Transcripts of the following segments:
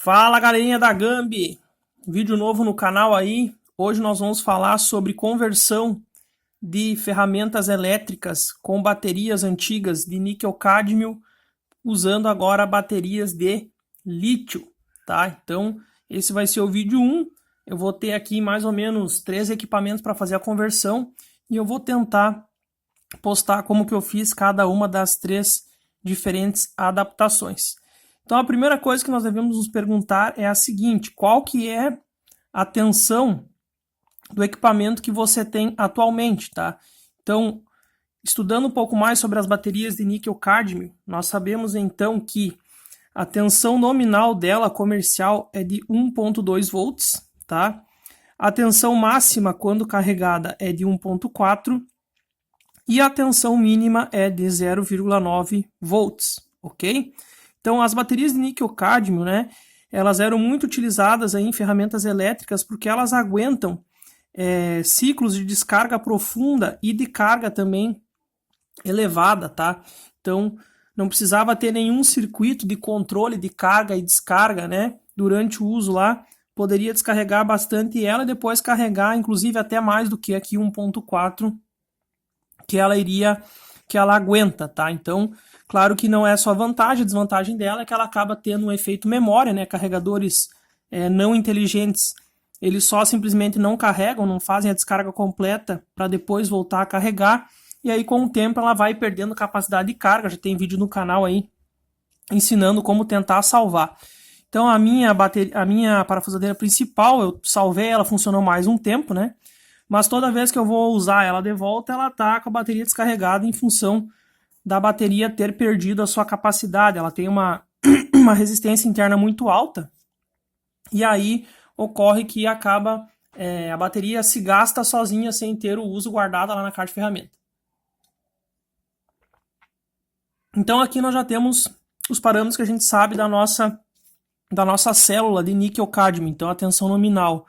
Fala, galerinha da Gambi! Vídeo novo no canal aí. Hoje nós vamos falar sobre conversão de ferramentas elétricas com baterias antigas de níquel-cádmio usando agora baterias de lítio, tá? Então, esse vai ser o vídeo 1. Eu vou ter aqui mais ou menos 3 equipamentos para fazer a conversão e eu vou tentar postar como que eu fiz cada uma das 3 diferentes adaptações. Então a primeira coisa que nós devemos nos perguntar é a seguinte: qual que é a tensão do equipamento que você tem atualmente, tá? Então, estudando um pouco mais sobre as baterias de níquel-cádmio, nós sabemos então que a tensão nominal dela comercial é de 1.2 volts, tá? A tensão máxima quando carregada é de 1.4 e a tensão mínima é de 0,9 volts, ok? Então, as baterias de níquel-cádmio, né, elas eram muito utilizadas aí em ferramentas elétricas porque elas aguentam ciclos de descarga profunda e de carga também elevada, tá? Então, não precisava ter nenhum circuito de controle de carga e descarga, né, durante o uso lá. Poderia descarregar bastante ela e depois carregar, inclusive, até mais do que aqui 1.4 que ela aguenta, tá? Então, claro que não é só vantagem, a desvantagem dela é que ela acaba tendo um efeito memória, né? Carregadores não inteligentes, eles só simplesmente não carregam, não fazem a descarga completa para depois voltar a carregar, e aí com o tempo ela vai perdendo capacidade de carga. Já tem vídeo no canal aí ensinando como tentar salvar. Então a minha parafusadeira principal, eu salvei, ela funcionou mais um tempo, né? Mas toda vez que eu vou usar ela de volta, ela está com a bateria descarregada em função da bateria ter perdido a sua capacidade. Ela tem uma resistência interna muito alta e aí ocorre que acaba a bateria se gasta sozinha sem ter o uso guardado lá na caixa de ferramenta. Então aqui nós já temos os parâmetros que a gente sabe da nossa célula de níquel-cádmio. Então a tensão nominal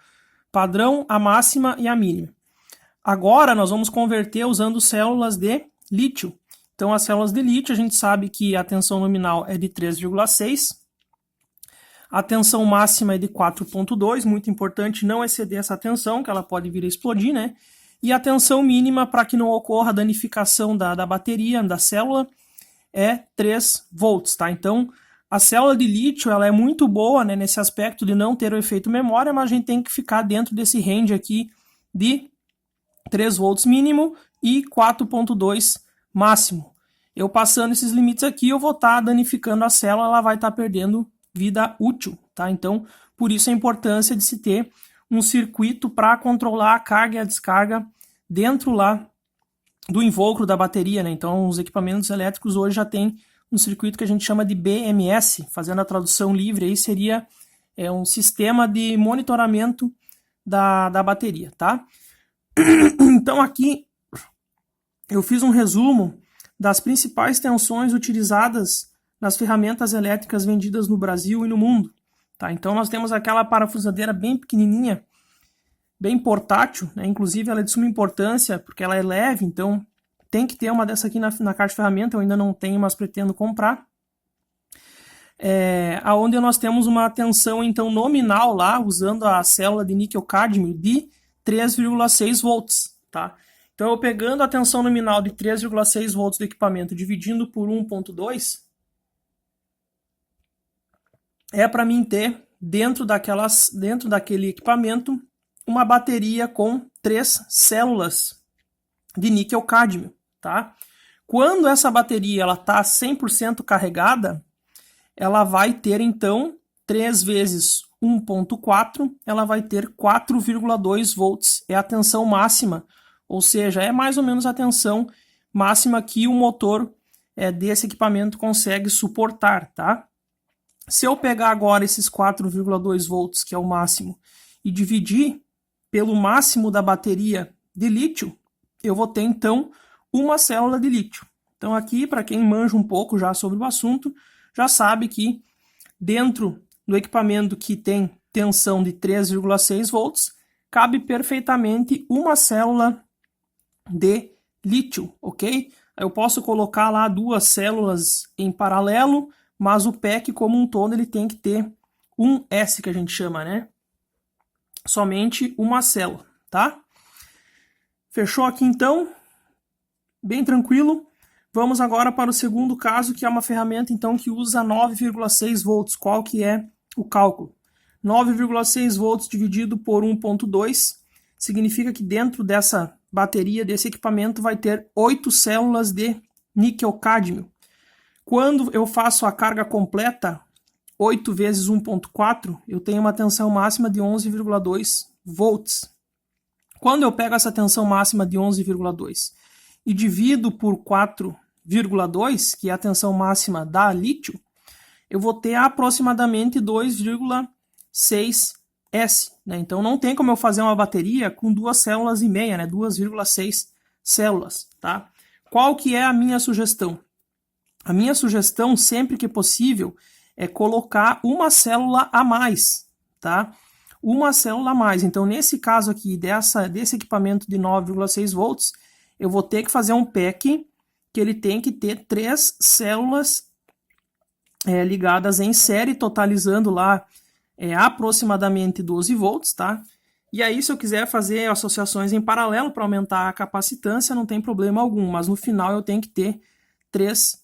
padrão, a máxima e a mínima. Agora nós vamos converter usando células de lítio. Então as células de lítio a gente sabe que a tensão nominal é de 3,6, a tensão máxima é de 4,2, muito importante não exceder essa tensão, que ela pode vir a explodir, né? E a tensão mínima, para que não ocorra danificação da bateria, da célula, é 3 volts, tá? Então a célula de lítio ela é muito boa, né, nesse aspecto de não ter o efeito memória, mas a gente tem que ficar dentro desse range aqui de 3 volts mínimo e 4.2 máximo. Eu passando esses limites aqui, eu vou estar danificando a célula, ela vai estar perdendo vida útil, tá? Então, por isso a importância de se ter um circuito para controlar a carga e a descarga dentro lá do invólucro da bateria, né? Então, os equipamentos elétricos hoje já tem um circuito que a gente chama de BMS, fazendo a tradução livre, aí seria um sistema de monitoramento da bateria, tá? Então aqui eu fiz um resumo das principais tensões utilizadas nas ferramentas elétricas vendidas no Brasil e no mundo, tá? Então nós temos aquela parafusadeira bem pequenininha, bem portátil, né? Inclusive ela é de suma importância porque ela é leve, então tem que ter uma dessa aqui na caixa de ferramenta. Eu ainda não tenho, mas pretendo comprar. Onde nós temos uma tensão então nominal lá, usando a célula de níquel-cádmio de 3,6 volts, tá? Então eu pegando a tensão nominal de 3,6 volts do equipamento, dividindo por 1.2, para mim ter dentro daquele equipamento uma bateria com 3 células de níquel-cádmio, tá? Quando essa bateria ela está 100% carregada, ela vai ter então 3 vezes 1.4, ela vai ter 4,2 volts, é a tensão máxima, ou seja, é mais ou menos a tensão máxima que o motor desse equipamento consegue suportar, tá? Se eu pegar agora esses 4,2 volts, que é o máximo, e dividir pelo máximo da bateria de lítio, eu vou ter então uma célula de lítio. Então aqui, para quem manja um pouco já sobre o assunto, já sabe que dentro do equipamento que tem tensão de 3,6 volts, cabe perfeitamente uma célula de lítio, ok? Eu posso colocar lá 2 células em paralelo, mas o pack como um todo ele tem que ter 1S que a gente chama, né? Somente uma célula, tá? Fechou aqui então? Bem tranquilo. Vamos agora para o segundo caso, que é uma ferramenta então que usa 9,6 volts. Qual que é o cálculo? 9,6 volts dividido por 1,2 significa que dentro dessa bateria, desse equipamento, vai ter 8 células de níquel-cádmio. Quando eu faço a carga completa, 8 vezes 1,4, eu tenho uma tensão máxima de 11,2 volts. Quando eu pego essa tensão máxima de 11,2 e divido por 4,2, que é a tensão máxima da lítio, eu vou ter aproximadamente 2,6 S, né? Então não tem como eu fazer uma bateria com 2 células e meia, né? 2,6 células, tá? Qual que é a minha sugestão? A minha sugestão, sempre que possível, é colocar uma célula a mais, tá? Uma célula a mais. Então, nesse caso aqui, desse equipamento de 9,6 volts, eu vou ter que fazer um pack que ele tem que ter 3 células ligadas em série, totalizando lá aproximadamente 12 volts, tá? E aí, se eu quiser fazer associações em paralelo para aumentar a capacitância, não tem problema algum, mas no final eu tenho que ter 3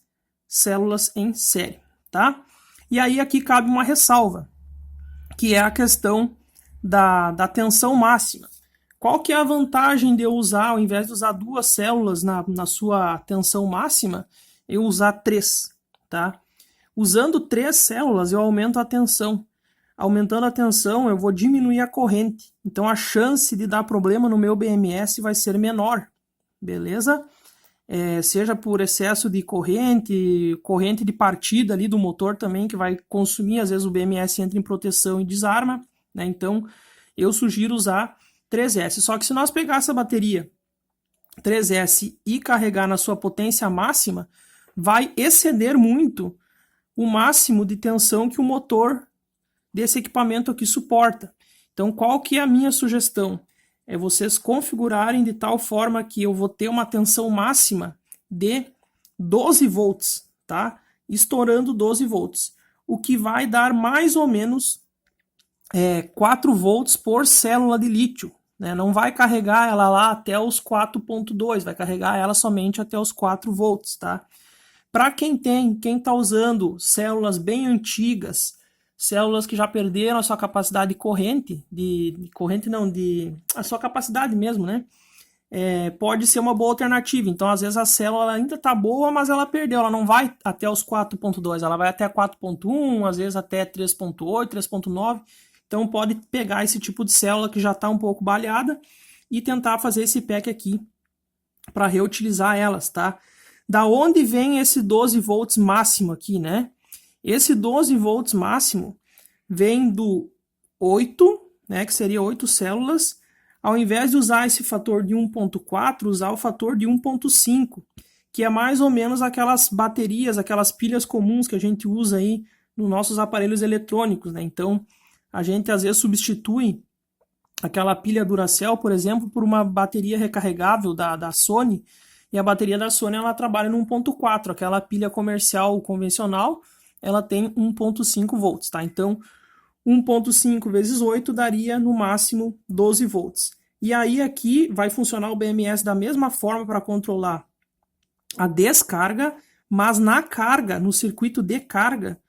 células em série, tá? E aí aqui cabe uma ressalva, que é a questão da tensão máxima. Qual que é a vantagem de eu usar, ao invés de usar 2 células na sua tensão máxima, eu usar 3, tá? Usando 3 células, eu aumento a tensão. Aumentando a tensão, eu vou diminuir a corrente. Então, a chance de dar problema no meu BMS vai ser menor, beleza? Seja por excesso de corrente de partida ali do motor também, que vai consumir, às vezes o BMS entra em proteção e desarma, né? Então, eu sugiro usar 3S. Só que se nós pegar essa bateria 3S e carregar na sua potência máxima, vai exceder muito o máximo de tensão que o motor desse equipamento aqui suporta. Então, qual que é a minha sugestão? É vocês configurarem de tal forma que eu vou ter uma tensão máxima de 12 volts, tá? Estourando 12 volts, o que vai dar mais ou menos 4 volts por célula de lítio, né? Não vai carregar ela lá até os 4,2, vai carregar ela somente até os 4 volts, tá? Para quem está usando células bem antigas, células que já perderam a sua capacidade de corrente, a sua capacidade mesmo, né? Pode ser uma boa alternativa. Então, às vezes a célula ainda está boa, mas ela perdeu, ela não vai até os 4.2, ela vai até 4.1, às vezes até 3.8, 3.9. Então, pode pegar esse tipo de célula que já está um pouco baleada e tentar fazer esse pack aqui para reutilizar elas, tá? Da onde vem esse 12 volts máximo aqui, né? Esse 12 volts máximo vem do 8, né, que seria 8 células, ao invés de usar esse fator de 1.4, usar o fator de 1.5, que é mais ou menos aquelas baterias, aquelas pilhas comuns que a gente usa aí nos nossos aparelhos eletrônicos, né? Então, a gente às vezes substitui aquela pilha Duracell, por exemplo, por uma bateria recarregável da Sony, e a bateria da Sony ela trabalha no 1.4, aquela pilha comercial convencional, ela tem 1.5 volts, tá? Então, 1.5 vezes 8 daria no máximo 12 volts. E aí aqui vai funcionar o BMS da mesma forma para controlar a descarga, mas na carga, no circuito de carga,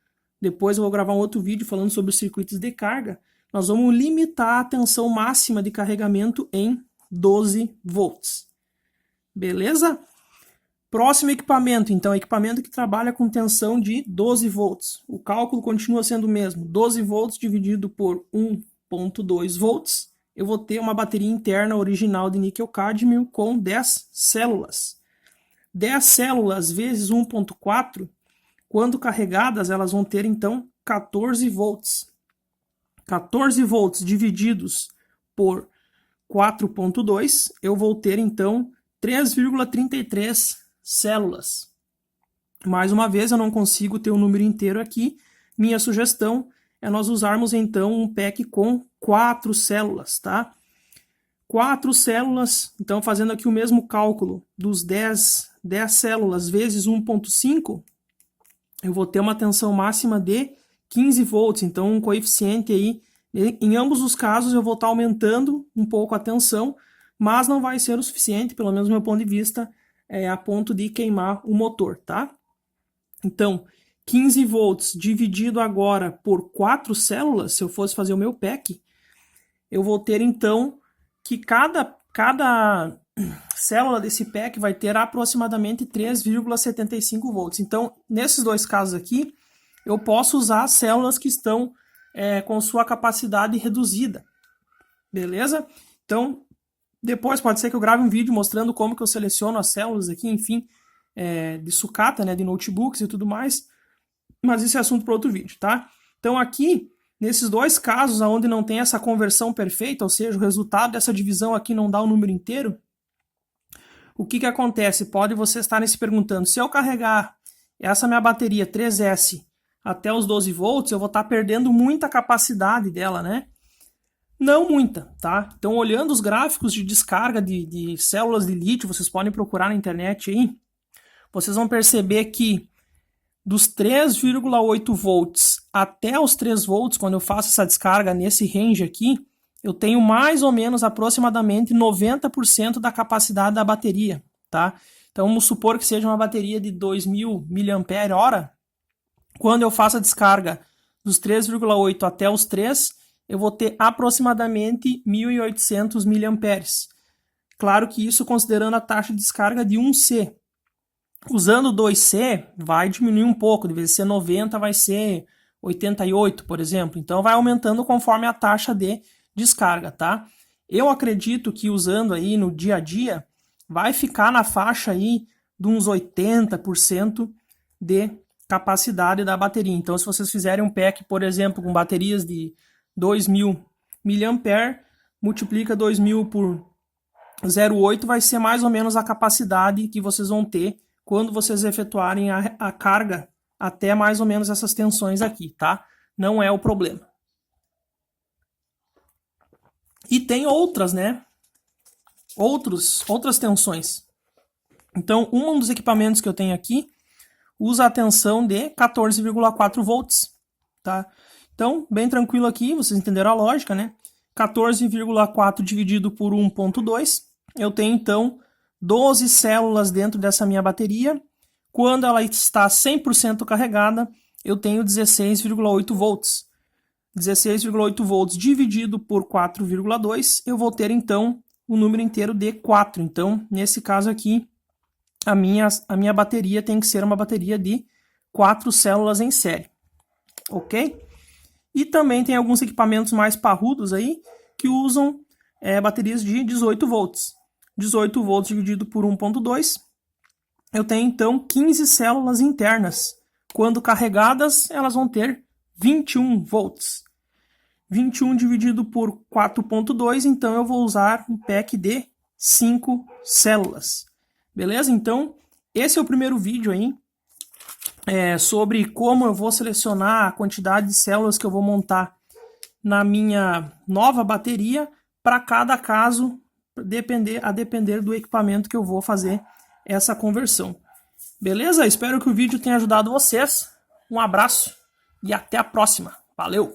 depois eu vou gravar um outro vídeo falando sobre os circuitos de carga, nós vamos limitar a tensão máxima de carregamento em 12 volts. Beleza? Próximo equipamento, então, equipamento que trabalha com tensão de 12 volts. O cálculo continua sendo o mesmo, 12 volts dividido por 1.2 volts. Eu vou ter uma bateria interna original de níquel-cádmio com 10 células. 10 células vezes 1.4, quando carregadas, elas vão ter, então, 14 volts. 14 volts divididos por 4.2, eu vou ter, então, 3,33 células. Mais uma vez, eu não consigo ter o número inteiro aqui. Minha sugestão é nós usarmos, então, um pack com 4 células, tá? 4 células, então, fazendo aqui o mesmo cálculo dos 10 células vezes 1.5, eu vou ter uma tensão máxima de 15 volts, então um coeficiente aí, em ambos os casos eu vou estar aumentando um pouco a tensão, mas não vai ser o suficiente, pelo menos do meu ponto de vista, a ponto de queimar o motor, tá? Então, 15 volts dividido agora por 4 células, se eu fosse fazer o meu PEC, eu vou ter então que cada célula desse PEC vai ter aproximadamente 3,75 volts. Então, nesses dois casos aqui, eu posso usar células que estão com sua capacidade reduzida, beleza? Então, depois pode ser que eu grave um vídeo mostrando como que eu seleciono as células aqui, enfim, de sucata, né, de notebooks e tudo mais, mas isso é assunto para outro vídeo, tá? Então aqui, nesses dois casos onde não tem essa conversão perfeita, ou seja, o resultado dessa divisão aqui não dá o número inteiro, o que que acontece? Pode você estar se perguntando, se eu carregar essa minha bateria 3S até os 12 volts, eu vou estar perdendo muita capacidade dela, né? Não muita, tá? Então, olhando os gráficos de descarga de células de lítio, vocês podem procurar na internet aí, vocês vão perceber que dos 3,8 volts até os 3 volts, quando eu faço essa descarga nesse range aqui, eu tenho mais ou menos aproximadamente 90% da capacidade da bateria, tá? Então vamos supor que seja uma bateria de 2.000 mAh. Quando eu faço a descarga dos 3,8 até os 3, eu vou ter aproximadamente 1.800 mAh. Claro que isso considerando a taxa de descarga de 1C. Usando 2C, vai diminuir um pouco, de vez em ser 90, vai ser 88, por exemplo. Então vai aumentando conforme a taxa de descarga, tá? Eu acredito que usando aí no dia a dia, vai ficar na faixa aí de uns 80% de capacidade da bateria. Então se vocês fizerem um pack, por exemplo, com baterias de 2.000 mAh, multiplica 2.000 por 0,8, vai ser mais ou menos a capacidade que vocês vão ter quando vocês efetuarem a carga até mais ou menos essas tensões aqui, tá? Não é o problema. E tem outras, né? Outras tensões. Então, um dos equipamentos que eu tenho aqui usa a tensão de 14,4 volts, tá? Então, bem tranquilo aqui, vocês entenderam a lógica, né? 14,4 dividido por 1,2, eu tenho então 12 células dentro dessa minha bateria. Quando ela está 100% carregada, eu tenho 16,8 volts. 16,8 volts dividido por 4,2, eu vou ter então o número inteiro de 4. Então, nesse caso aqui, a minha bateria tem que ser uma bateria de 4 células em série. Ok? E também tem alguns equipamentos mais parrudos aí que usam baterias de 18 volts. 18 volts dividido por 1,2, eu tenho então 15 células internas. Quando carregadas, elas vão ter 21 volts. 21 dividido por 4,2, então eu vou usar um pack de 5 células. Beleza? Então, esse é o primeiro vídeo aí, sobre como eu vou selecionar a quantidade de células que eu vou montar na minha nova bateria para cada caso, a depender do equipamento que eu vou fazer essa conversão. Beleza? Espero que o vídeo tenha ajudado vocês. Um abraço e até a próxima. Valeu!